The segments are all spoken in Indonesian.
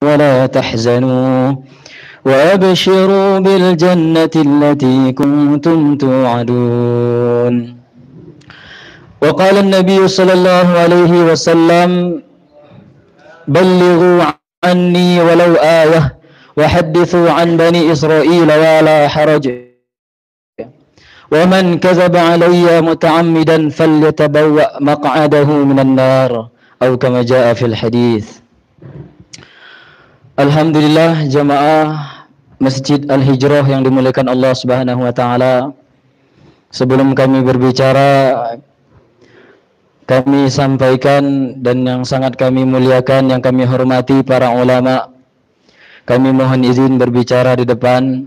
ولا تحزنوا وأبشروا بالجنة التي كنتم توعدون. وقال النبي صلى الله عليه وسلم بلغوا عني ولو آية وحدثوا عن بني إسرائيل ولا حرج ومن كذب علي متعمدا فليتبوأ مقعده من النار أو كما جاء في الحديث. Alhamdulillah jamaah Masjid Al-Hijrah yang dimuliakan Allah Subhanahu wa taala. Sebelum kami berbicara, kami sampaikan dan yang sangat kami muliakan, yang kami hormati para ulama. Kami mohon izin berbicara di depan.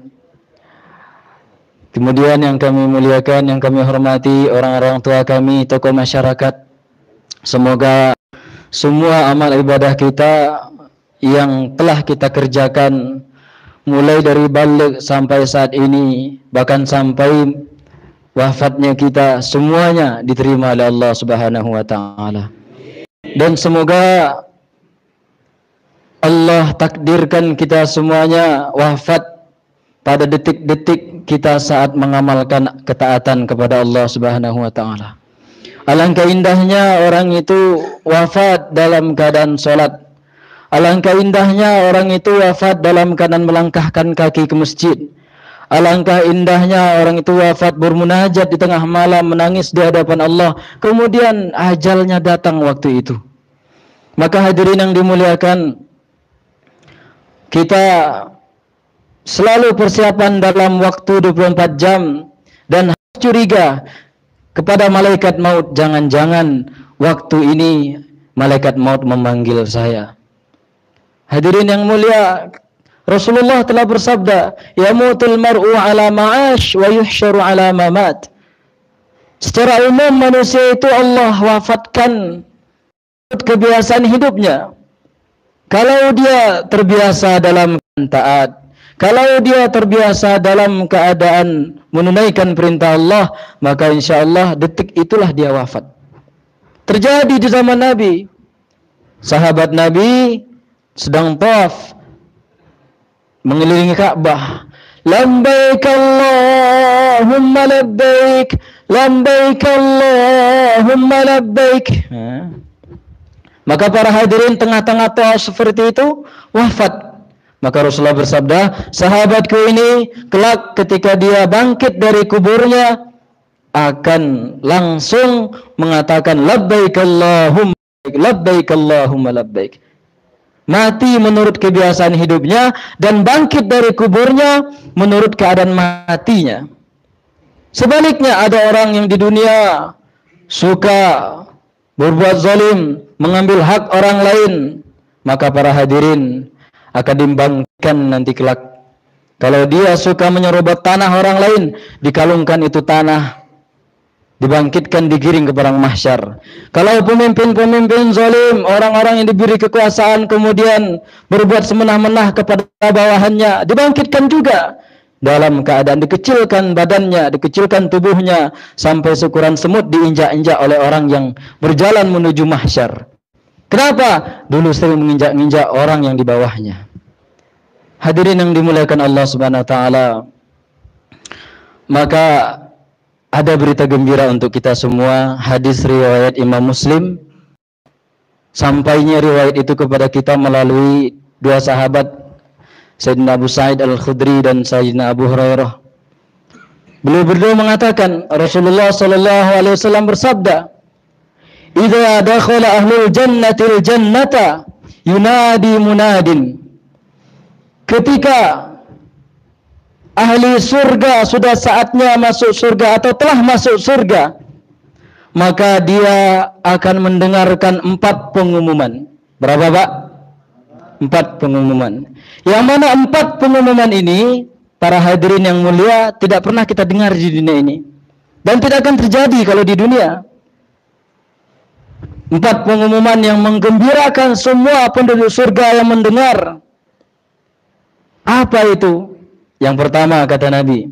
Kemudian yang kami muliakan, yang kami hormati orang-orang tua kami, tokoh masyarakat. Semoga semua amal ibadah kita yang telah kita kerjakan mulai dari balik sampai saat ini, bahkan sampai wafatnya kita, semuanya diterima oleh Allah Subhanahu wa taala. Dan semoga Allah takdirkan kita semuanya wafat pada detik-detik kita saat mengamalkan ketaatan kepada Allah Subhanahu wa taala. Alangkah indahnya orang itu wafat dalam keadaan salat. Alangkah indahnya orang itu wafat dalam keadaan melangkahkan kaki ke masjid. Alangkah indahnya orang itu wafat bermunajat di tengah malam, menangis di hadapan Allah. Kemudian ajalnya datang waktu itu. Maka hadirin yang dimuliakan, kita selalu persiapan dalam waktu 24 jam dan harus curiga kepada malaikat maut. Jangan-jangan waktu ini malaikat maut memanggil saya. Hadirin yang mulia, Rasulullah telah bersabda, yamutul mar'u ala ma'ash wa yuhsyaru ala mamat. Secara umum manusia itu Allah wafatkan kebiasaan hidupnya. Kalau dia terbiasa dalam taat, kalau dia terbiasa dalam keadaan menunaikan perintah Allah, maka insya Allah detik itulah dia wafat. Terjadi di zaman Nabi. Sahabat Nabi sedang tawaf mengelilingi Ka'bah. Labbaik Allahumma labbaik, labbaik Allahumma labbaik. Maka para hadirin tengah-tengah tawaf seperti itu wafat. Maka Rasulullah bersabda, sahabatku ini kelak ketika dia bangkit dari kuburnya akan langsung mengatakan labbaik Allahumma labbaik, labbaik Allahumma labbaik. Mati menurut kebiasaan hidupnya dan bangkit dari kuburnya menurut keadaan matinya. Sebaliknya ada orang yang di dunia suka berbuat zalim, mengambil hak orang lain, maka para hadirin akan dibangkitkan nanti kelak. Kalau dia suka menyerobot tanah orang lain, dikalungkan itu tanah, dibangkitkan, digiring ke padang mahsyar. Kalau pemimpin-pemimpin zalim, orang-orang yang diberi kekuasaan kemudian berbuat semena-mena kepada bawahannya, dibangkitkan juga dalam keadaan dikecilkan badannya, dikecilkan tubuhnya sampai seukuran semut, diinjak-injak oleh orang yang berjalan menuju mahsyar. Kenapa? Dulu sering menginjak-injak orang yang di bawahnya. Hadirin yang dimuliakan Allah Subhanahu wa taala, maka ada berita gembira untuk kita semua. Hadis riwayat Imam Muslim. Sampainya riwayat itu kepada kita melalui dua sahabat, Sayyidina Abu Sa'id Al-Khudri dan Sayyidina Abu Hurairah. Beliau berdua mengatakan, Rasulullah sallallahu alaihi wasallam bersabda, "Idza dakhala ahlul jannatil jannata yunadi munadin." Ketika ahli surga sudah saatnya masuk surga atau telah masuk surga, maka dia akan mendengarkan 4 pengumuman. Berapa, Pak? 4 pengumuman. Yang mana 4 pengumuman ini, para hadirin yang mulia, tidak pernah kita dengar di dunia ini. Dan tidak akan terjadi kalau di dunia. 4 pengumuman yang menggembirakan semua penduduk surga yang mendengar. Apa itu? Yang pertama kata Nabi,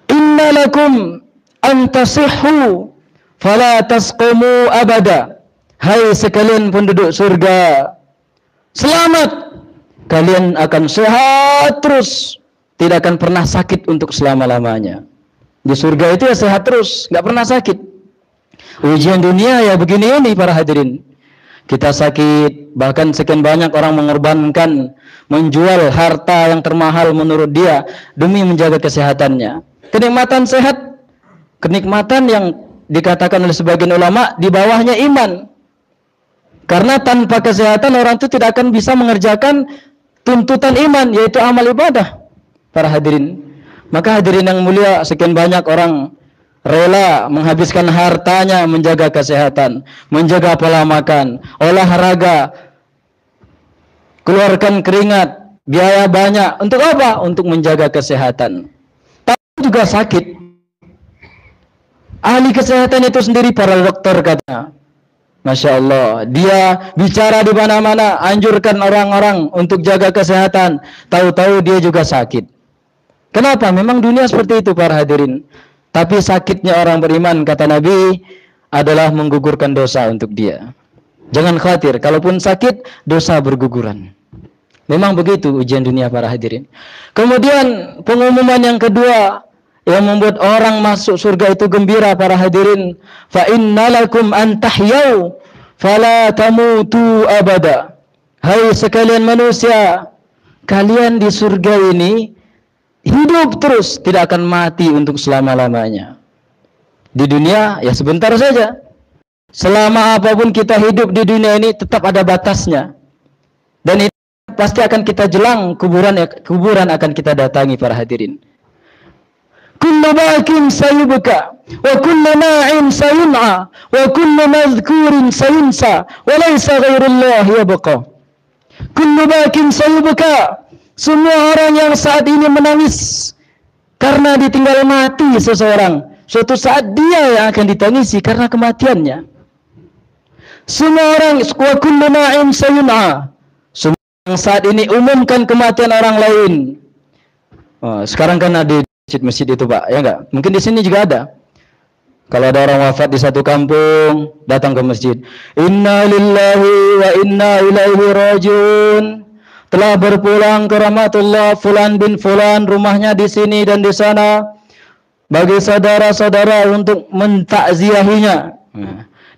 "Inna lakum an tasihhu fala tasqumu abada." Hai sekalian penduduk surga, Selamat. Kalian akan sehat terus. Tidak akan pernah sakit untuk selama-lamanya. Di surga itu ya sehat terus, nggak pernah sakit. Ujian dunia ya begini ini para hadirin. Kita sakit, bahkan sekian banyak orang mengorbankan, menjual harta yang termahal menurut dia demi menjaga kesehatannya. Kenikmatan sehat, kenikmatan yang dikatakan oleh sebagian ulama di bawahnya iman. Karena tanpa kesehatan orang itu tidak akan bisa mengerjakan tuntutan iman, yaitu amal ibadah. Para hadirin, maka hadirin yang mulia, sekian banyak orang rela menghabiskan hartanya menjaga kesehatan, menjaga pola makan, olahraga, keluarkan keringat, biaya banyak. Untuk apa? Untuk menjaga kesehatan. Tapi juga sakit. Ahli kesehatan itu sendiri para dokter katanya, Masya Allah, dia bicara di mana-mana, anjurkan orang-orang untuk jaga kesehatan. Tahu-tahu dia juga sakit. Kenapa? Memang dunia seperti itu para hadirin. Tapi sakitnya orang beriman, kata Nabi, adalah menggugurkan dosa untuk dia. Jangan khawatir, kalaupun sakit, dosa berguguran. Memang begitu ujian dunia para hadirin. Kemudian pengumuman yang kedua yang membuat orang masuk surga itu gembira para hadirin. Fa innalakum an tahyau fala tamutu abada. Hai sekalian manusia, kalian di surga ini hidup terus, tidak akan mati untuk selama-lamanya. Di dunia ya sebentar saja. Selama apapun kita hidup di dunia ini tetap ada batasnya. Dan itu pasti akan kita jelang, kuburan akan kita datangi para hadirin. Kullu bakin sayubka wa kullu ma'in sayun'a wa kullu madhkurin sayunsa wa laysa ghairullah yabqa. Kullu bakin sayubka. Semua orang yang saat ini menangis karena ditinggal mati seseorang, suatu saat dia yang akan ditangisi karena kematiannya. Semua orang, wa kullu ma'in sayun'a. Semua yang saat ini umumkan kematian orang lain. Sekarang kan ada masjid itu Pak, ya enggak? Mungkin di sini juga ada. Kalau ada orang wafat di satu kampung, datang ke masjid. Inna lillahi wa inna ilaihi rajiun. Telah berpulang ke rahmatullah fulan bin fulan, rumahnya di sini dan di sana. Bagi saudara-saudara untuk mentakziahinya.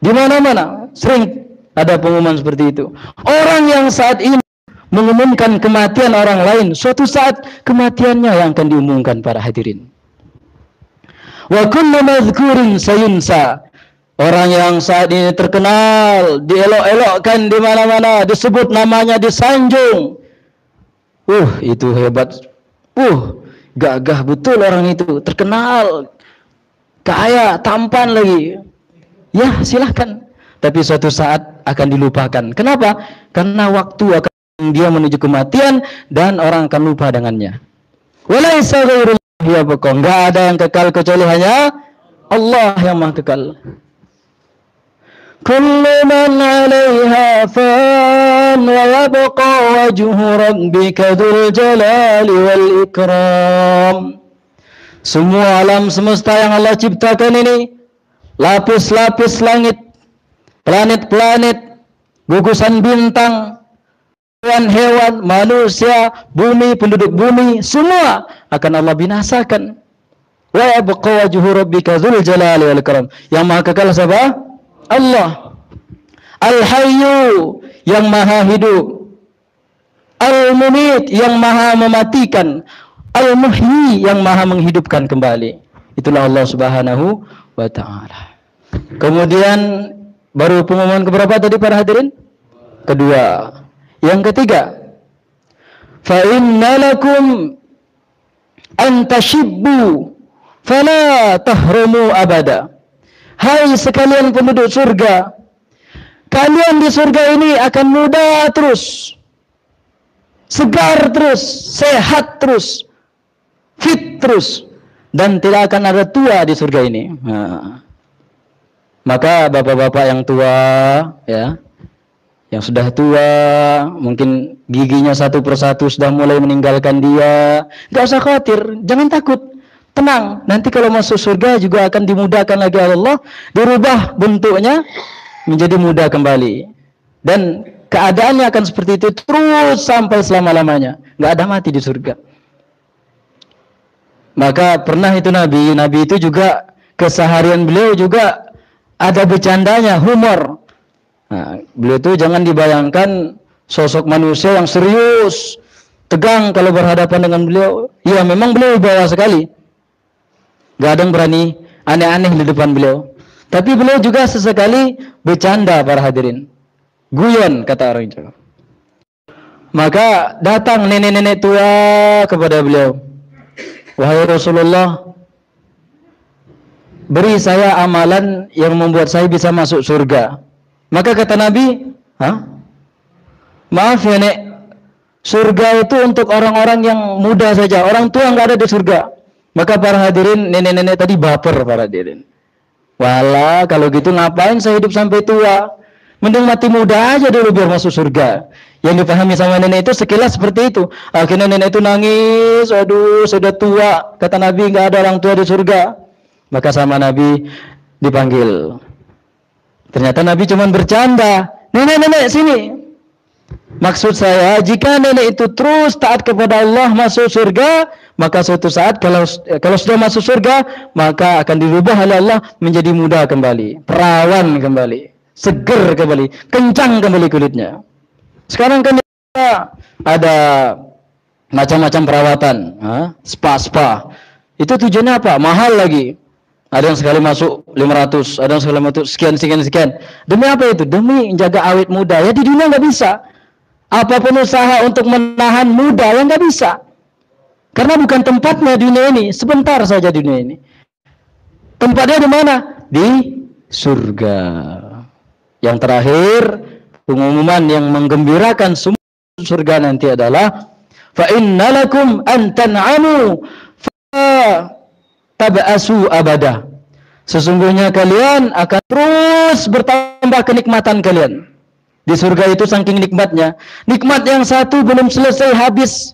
Di mana-mana sering ada pengumuman seperti itu. Orang yang saat ini mengumumkan kematian orang lain, suatu saat kematiannya yang akan diumumkan para hadirin. Wa kullu madhkurin sayunsa. Orang yang saat ini terkenal, dielok-elokkan di mana-mana, disebut namanya, disanjung. Itu hebat. Gagah betul orang itu, terkenal, kaya, tampan lagi. Ya, silahkan. Tapi suatu saat akan dilupakan. Kenapa? Karena waktu akan dia menuju kematian dan orang akan lupa dengannya. Walaysa ghairullahi yabqa. Enggak ada yang kekal kecuali hanya Allah yang Maha kekal. Kullu man 'alaiha fan wa yabqa wajhu rabbika dzul jalali wal ikram. Semua alam semesta yang Allah ciptakan ini, lapis-lapis langit, planet-planet, gugusan bintang, hewan-hewan, manusia, bumi, penduduk bumi, semua akan Allah binasakan. Wa yabqa wajhu rabbika dzul jalali wal ikram. Yang Maha kekal siapa? Allah. Al-Hayyu, yang Maha hidup. Al-Mumit, yang Maha mematikan. Al-Muhyi, yang Maha menghidupkan kembali. Itulah Allah Subhanahu wa ta'ala. Kemudian baru pengumuman keberapa tadi para hadirin? Kedua. Yang ketiga, fa innalakum an tashibbu fala tahrumu abada. Hai sekalian penduduk surga, kalian di surga ini akan muda terus, segar terus, sehat terus, fit terus, dan tidak akan ada tua di surga ini. Maka bapak-bapak yang tua, ya, yang sudah tua, mungkin giginya satu persatu sudah mulai meninggalkan dia, nggak usah khawatir, jangan takut, tenang. Nanti kalau masuk surga juga akan dimudahkan lagi Allah, dirubah bentuknya menjadi muda kembali. Dan keadaannya akan seperti itu terus sampai selama-lamanya. Nggak ada mati di surga. Maka pernah itu Nabi itu juga keseharian beliau juga ada bercandanya, humor. Nah, beliau itu jangan dibayangkan sosok manusia yang serius, tegang kalau berhadapan dengan beliau. Ya memang beliau wibawa sekali. Gak ada yang berani aneh-aneh di depan beliau. Tapi beliau juga sesekali bercanda para hadirin. Guyon kata orang Jawa. Maka datang nenek-nenek tua kepada beliau. Wahai Rasulullah, beri saya amalan yang membuat saya bisa masuk surga. Maka kata Nabi, maaf ya nek, surga itu untuk orang-orang yang muda saja, orang tua nggak ada di surga. Maka para hadirin, nenek-nenek tadi baper para hadirin. Walah, kalau gitu ngapain saya hidup sampai tua? Mending mati muda aja dulu biar masuk surga. Yang dipahami sama nenek itu sekilas seperti itu. Akhirnya nenek itu nangis, aduh sudah tua. Kata Nabi nggak ada orang tua di surga. Maka sama Nabi dipanggil. Ternyata Nabi cuma bercanda. Nenek sini. Maksud saya, jika nenek itu terus taat kepada Allah masuk surga, maka suatu saat kalau sudah masuk surga, maka akan dirubah oleh Allah menjadi muda kembali, perawan kembali, seger kembali, kencang kembali kulitnya. Sekarang kan ada macam-macam perawatan, spa. Itu tujuannya apa? Mahal lagi. Ada yang sekali masuk 500, ada yang sekali masuk sekian. Demi apa itu? Demi menjaga awet muda. Ya di dunia nggak bisa. Apapun usaha untuk menahan muda yang nggak bisa. Karena bukan tempatnya dunia ini. Sebentar saja dunia ini. Tempatnya di mana? Di surga. Yang terakhir, pengumuman yang menggembirakan semua surga nanti adalah fa innalakum an tan'amu fa tab'asu abada. Sesungguhnya kalian akan terus bertambah kenikmatan kalian. Di surga itu saking nikmatnya. Nikmat yang satu belum selesai habis.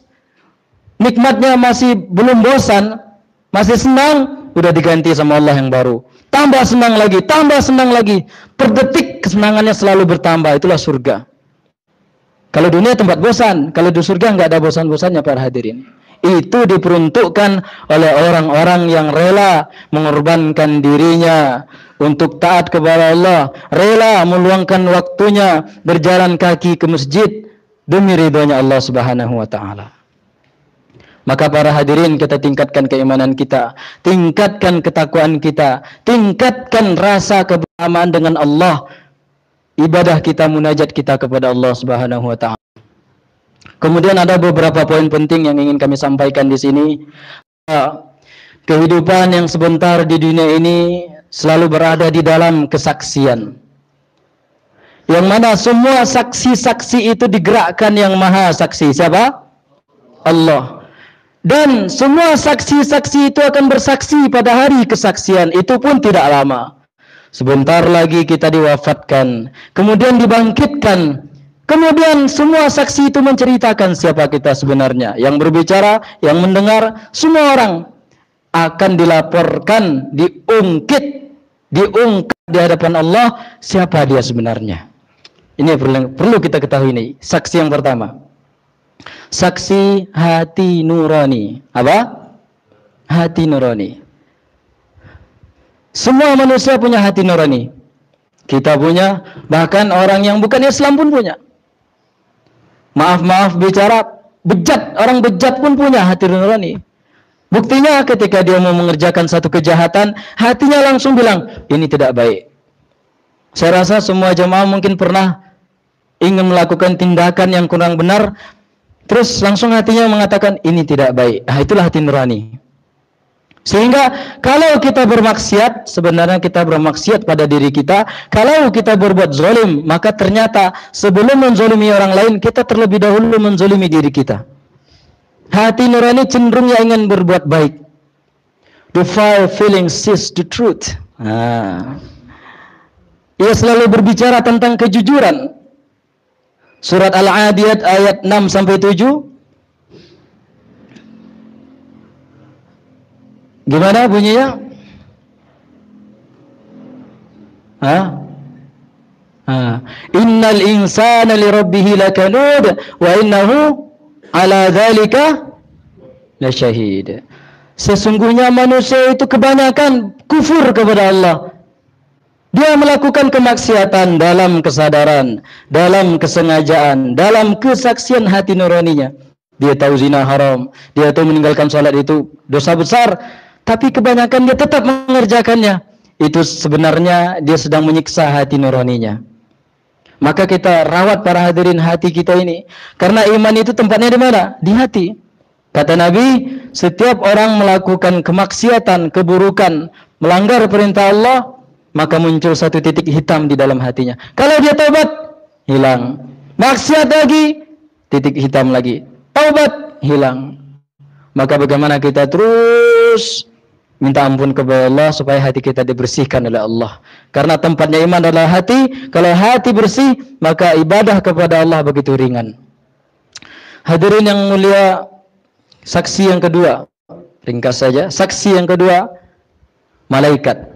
Nikmatnya masih belum bosan, masih senang, udah diganti sama Allah yang baru. Tambah senang lagi. Per detik kesenangannya selalu bertambah. Itulah surga. Kalau dunia tempat bosan, kalau di surga nggak ada bosan-bosannya para hadirin. Itu diperuntukkan oleh orang-orang yang rela mengorbankan dirinya untuk taat kepada Allah, rela meluangkan waktunya berjalan kaki ke masjid demi ridhonya Allah Subhanahu wa taala. Maka para hadirin, kita tingkatkan keimanan kita, tingkatkan ketakwaan kita, tingkatkan rasa kebersamaan dengan Allah. Ibadah kita, munajat kita kepada Allah Subhanahu wa taala. Kemudian ada beberapa poin penting yang ingin kami sampaikan di sini. Kehidupan yang sebentar di dunia ini selalu berada di dalam kesaksian. Yang mana semua saksi-saksi itu digerakkan yang maha saksi. Siapa? Allah. Dan semua saksi-saksi itu akan bersaksi pada hari kesaksian. Itu pun tidak lama. Sebentar lagi kita diwafatkan. Kemudian dibangkitkan. Kemudian semua saksi itu menceritakan siapa kita sebenarnya. Yang berbicara, yang mendengar, semua orang akan dilaporkan, diungkit di hadapan Allah siapa dia sebenarnya. Ini perlu kita ketahui ini. Saksi yang pertama. Saksi hati nurani. Apa? Hati nurani. Semua manusia punya hati nurani. Kita punya, bahkan orang yang bukan Islam pun punya. Maaf bicara bejat, orang bejat pun punya hati nurani. Buktinya ketika dia mau mengerjakan satu kejahatan, hatinya langsung bilang, ini tidak baik. Saya rasa semua jemaah mungkin pernah ingin melakukan tindakan yang kurang benar, terus langsung hatinya mengatakan, ini tidak baik. Itulah hati nurani. Sehingga kalau kita bermaksiat, sebenarnya kita bermaksiat pada diri kita. Kalau kita berbuat zalim, maka ternyata sebelum menzalimi orang lain, kita terlebih dahulu menzalimi diri kita. Hati nurani cenderungnya ingin berbuat baik. The foul feeling sees the truth. Ia selalu berbicara tentang kejujuran. Surat Al-Adiyat ayat 6-7. Gimana bunyinya? Innal insana li rabbih lakanud wa innahu ala dzalika lasyahid. Sesungguhnya manusia itu kebanyakan kufur kepada Allah. Dia melakukan kemaksiatan dalam kesadaran, dalam kesengajaan, dalam kesaksian hati nuraninya. Dia tahu zina haram, dia tahu meninggalkan salat itu dosa besar, tapi kebanyakan dia tetap mengerjakannya. Itu sebenarnya dia sedang menyiksa hati nuraninya. Maka kita rawat para hadirin hati kita ini, karena iman itu tempatnya di mana? Di hati. Kata Nabi, setiap orang melakukan kemaksiatan, keburukan, melanggar perintah Allah, maka muncul satu titik hitam di dalam hatinya. Kalau dia taubat, hilang. Maksiat lagi, titik hitam lagi. Taubat, hilang. Maka bagaimana kita terus minta ampun kepada Allah supaya hati kita dibersihkan oleh Allah. Karena tempatnya iman adalah hati. Kalau hati bersih, maka ibadah kepada Allah begitu ringan. Hadirin yang mulia, saksi yang kedua, ringkas saja. Saksi yang kedua, malaikat.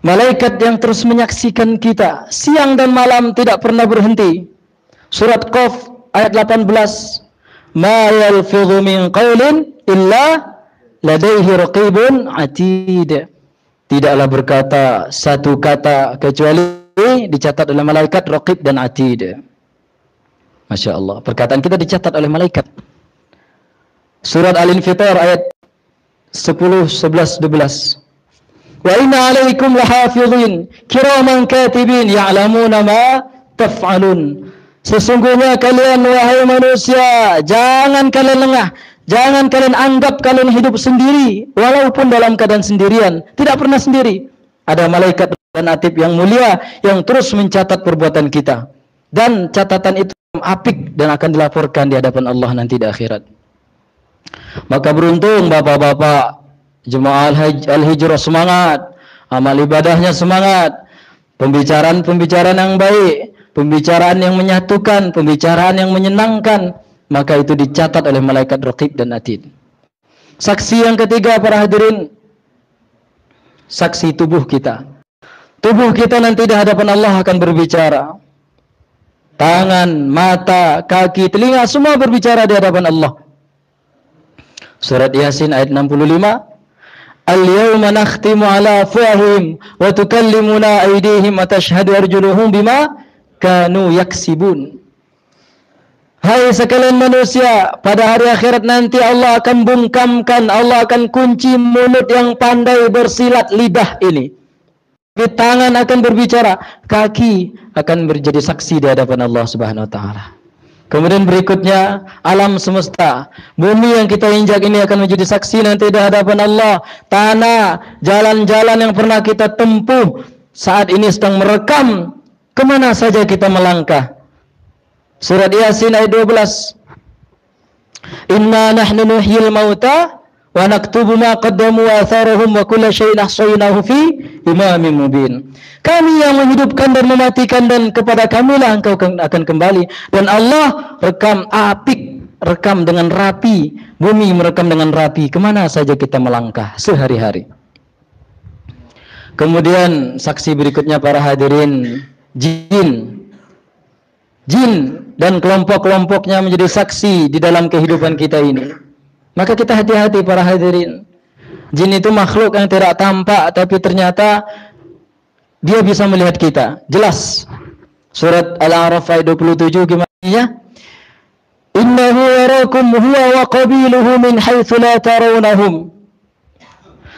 Malaikat yang terus menyaksikan kita siang dan malam tidak pernah berhenti. Surat Qaf ayat 18. Ma yalfidhu min qawlin illa ladaihi raqibun atid. Tidaklah berkata satu kata kecuali dicatat oleh malaikat raqib dan atid. Masya Allah, perkataan kita dicatat oleh malaikat. Surat Al-Infitar ayat 10, 11, 12. Wa inna alaikum lahafidhin kiraman katibin ya'lamuna ma taf'alun. Sesungguhnya kalian wahai manusia, jangan kalian lengah, jangan kalian anggap kalian hidup sendiri walaupun dalam keadaan sendirian, tidak pernah sendiri. Ada malaikat dan atib yang mulia yang terus mencatat perbuatan kita, dan catatan itu apik dan akan dilaporkan di hadapan Allah nanti di akhirat. Maka beruntung bapak-bapak jemaah Al-Hijrah, semangat, amal ibadahnya semangat, pembicaraan yang baik, pembicaraan yang menyatukan, pembicaraan yang menyenangkan, maka itu dicatat oleh malaikat raqib dan atid. Saksi yang ketiga para hadirin, saksi tubuh kita. Tubuh kita nanti di hadapan Allah akan berbicara. Tangan, mata, kaki, telinga semua berbicara di hadapan Allah. Surat Yasin ayat 65. Al-yawma nakhtimu ala afwahihim wa tukallimuna aydihim wa tashhadu arjuluhum bima kanu yaksibun. Hai sekalian manusia, pada hari akhirat nanti Allah akan bungkamkan, Allah akan kunci mulut yang pandai bersilat lidah ini. Tangan akan berbicara, kaki akan menjadi saksi di hadapan Allah Subhanahu wa taala. Kemudian berikutnya alam semesta, bumi yang kita injak ini akan menjadi saksi nanti di hadapan Allah. Tanah, jalan-jalan yang pernah kita tempuh saat ini sedang merekam kemana saja kita melangkah. Surat Yasin ayat 12. Inna nahnu nuhyil mauta wa naktubu ma qaddamu wa atharahum wa kulla syai'in ahsaynahu fi imamin mubin. Kami yang menghidupkan dan mematikan, dan kepada kamilah engkau akan kembali. Dan Allah rekam apik, rekam dengan rapi, bumi merekam dengan rapi kemana saja kita melangkah sehari-hari. Kemudian saksi berikutnya para hadirin, jin dan kelompok-kelompoknya menjadi saksi di dalam kehidupan kita ini. Maka kita hati-hati para hadirin. Jin itu makhluk yang tidak tampak, tapi ternyata dia bisa melihat kita. Jelas. Surat Al-A'raf ayat 27 gimana ya? Innahu yarakum huwa wa qabiluhu min haitsu la tarawnahum.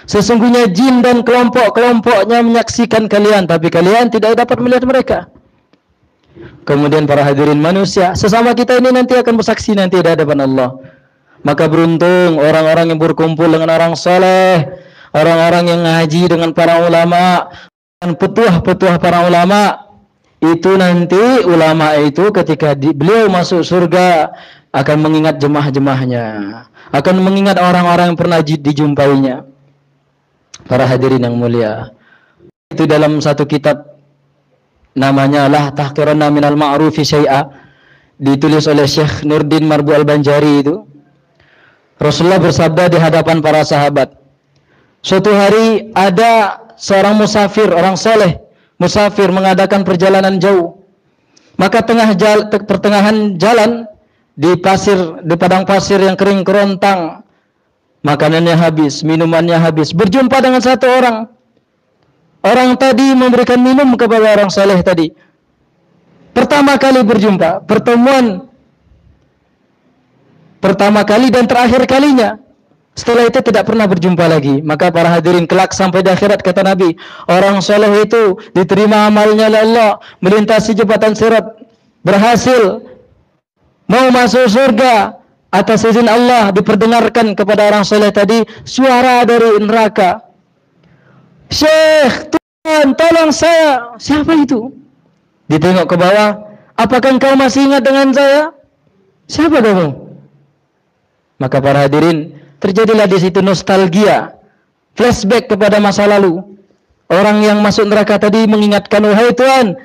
Sesungguhnya jin dan kelompok-kelompoknya menyaksikan kalian, tapi kalian tidak dapat melihat mereka. Kemudian para hadirin manusia, sesama kita ini nanti akan bersaksi nanti di hadapan Allah. Maka beruntung orang-orang yang berkumpul dengan orang soleh, orang-orang yang ngaji dengan para ulama, dan petuah-petuah para ulama. Itu nanti ulama itu ketika beliau masuk surga akan mengingat jemaah-jemaahnya, akan mengingat orang-orang yang pernah dijumpainya. Para hadirin yang mulia, itu dalam satu kitab namanya La Tahqiranna Minal Ma'rufi Syai'a, ditulis oleh Syekh Nurdin Marbu Al-Banjari. Itu Rasulullah bersabda di hadapan para sahabat, suatu hari ada seorang musafir, orang soleh, musafir mengadakan perjalanan jauh, maka pertengahan jalan di padang pasir yang kering kerontang, makanannya habis, minumannya habis, berjumpa dengan satu orang. Orang tadi memberikan minum kepada orang saleh tadi. Pertama kali berjumpa, pertemuan pertama kali dan terakhir kalinya. Setelah itu tidak pernah berjumpa lagi. Maka para hadirin, kelak sampai di akhirat, kata Nabi, orang soleh itu diterima amalnya oleh Allah, melintasi jembatan sirat, berhasil mau masuk surga atas izin Allah. Diperdengarkan kepada orang soleh tadi suara dari neraka. Syekh, Tuhan, tolong saya. Siapa itu? Ditengok ke bawah. Apakah engkau masih ingat dengan saya? Siapa kamu? Maka para hadirin, terjadilah di situ nostalgia, flashback kepada masa lalu. Orang yang masuk neraka tadi mengingatkan, wahai Tuhan,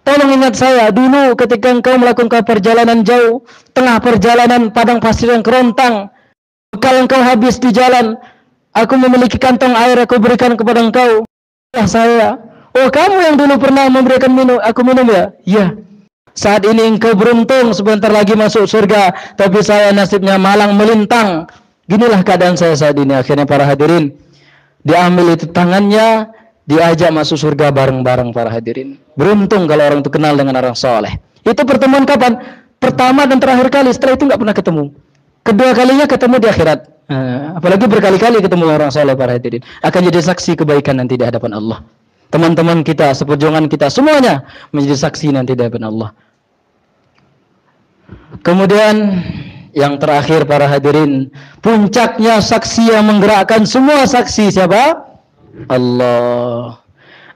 tolong ingat saya dulu ketika engkau melakukan perjalanan jauh, tengah perjalanan padang pasir yang kerontang, bekal engkau habis di jalan, aku memiliki kantong air, aku berikan kepada engkau. Saya, oh kamu yang dulu pernah memberikan aku minum ya? Iya. Saat ini engkau beruntung sebentar lagi masuk surga, tapi saya nasibnya malang melintang. Ginilah keadaan saya saat ini. Akhirnya para hadirin, diambil itu tangannya, diajak masuk surga bareng-bareng para hadirin. Beruntung kalau orang itu kenal dengan orang soleh. Itu pertemuan kapan? Pertama dan terakhir kali. Setelah itu nggak pernah ketemu. Kedua kalinya ketemu di akhirat. Apalagi berkali-kali ketemu orang soleh para hadirin. Akan jadi saksi kebaikan nanti di hadapan Allah. Teman-teman kita, seperjuangan kita, semuanya menjadi saksi nanti di hadapan Allah. Kemudian yang terakhir para hadirin, puncaknya saksi yang menggerakkan semua saksi siapa? Allah.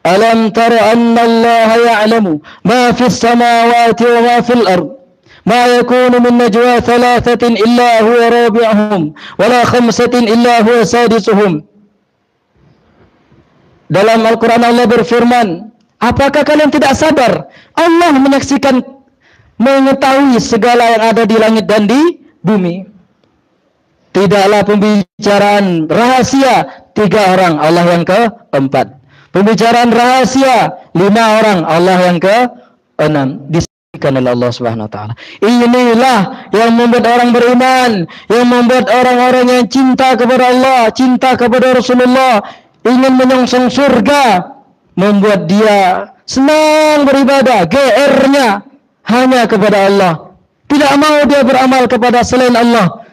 Alam tara anna Allah ya'lamu ma fis samawati wa ma fil ard. ما يكون من نجوى ثلاثة إلا هو رابعهم ولا خمسة إلا هو سادسهم. Dalam Al-Quran Allah berfirman, apakah kalian tidak sadar Allah menyaksikan, mengetahui segala yang ada di langit dan di bumi. Tidaklah pembicaraan rahasia 3 orang, Allah yang keempat. Pembicaraan rahasia 5 orang, Allah yang ke-6. Disediakan oleh Allah Subhanahu wa taala. Inilah yang membuat orang beriman, yang membuat orang-orang yang cinta kepada Allah, cinta kepada Rasulullah, ingin menyongsong surga, membuat dia senang beribadah, GR-nya hanya kepada Allah. Tidak mau dia beramal kepada selain Allah.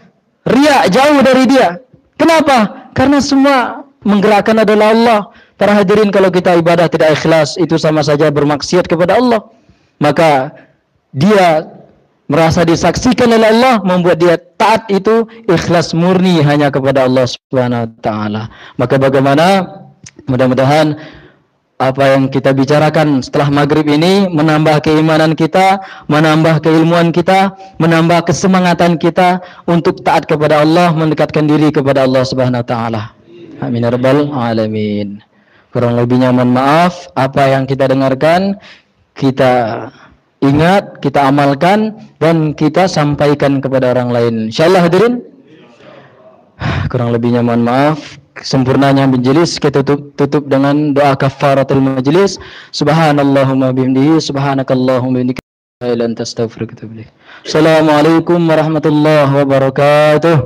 Riya jauh dari dia. Kenapa? Karena semua menggerakkan adalah Allah. Para hadirin, kalau kita ibadah tidak ikhlas, itu sama saja bermaksiat kepada Allah. Maka dia merasa disaksikan oleh Allah, membuat dia taat itu ikhlas murni hanya kepada Allah Subhanahu wa taala. Maka bagaimana? Mudah-mudahan apa yang kita bicarakan setelah maghrib ini menambah keimanan kita, menambah keilmuan kita, menambah kesemangatan kita untuk taat kepada Allah, mendekatkan diri kepada Allah Subhanahu wa taala. Amin ya rabbal alamin. Kurang lebihnya mohon maaf. Apa yang kita dengarkan kita ingat, kita amalkan, dan kita sampaikan kepada orang lain. Insyaallah hadirin. Kurang lebihnya mohon maaf. Sempurnanya majelis kita tutup dengan doa kafaratul majelis. Subhanallahumma bihamdihi, subhanakallahumma bihamdika, la ilaha illa anta astaghfiruka wa atubu ilaik. Assalamualaikum warahmatullahi wabarakatuh.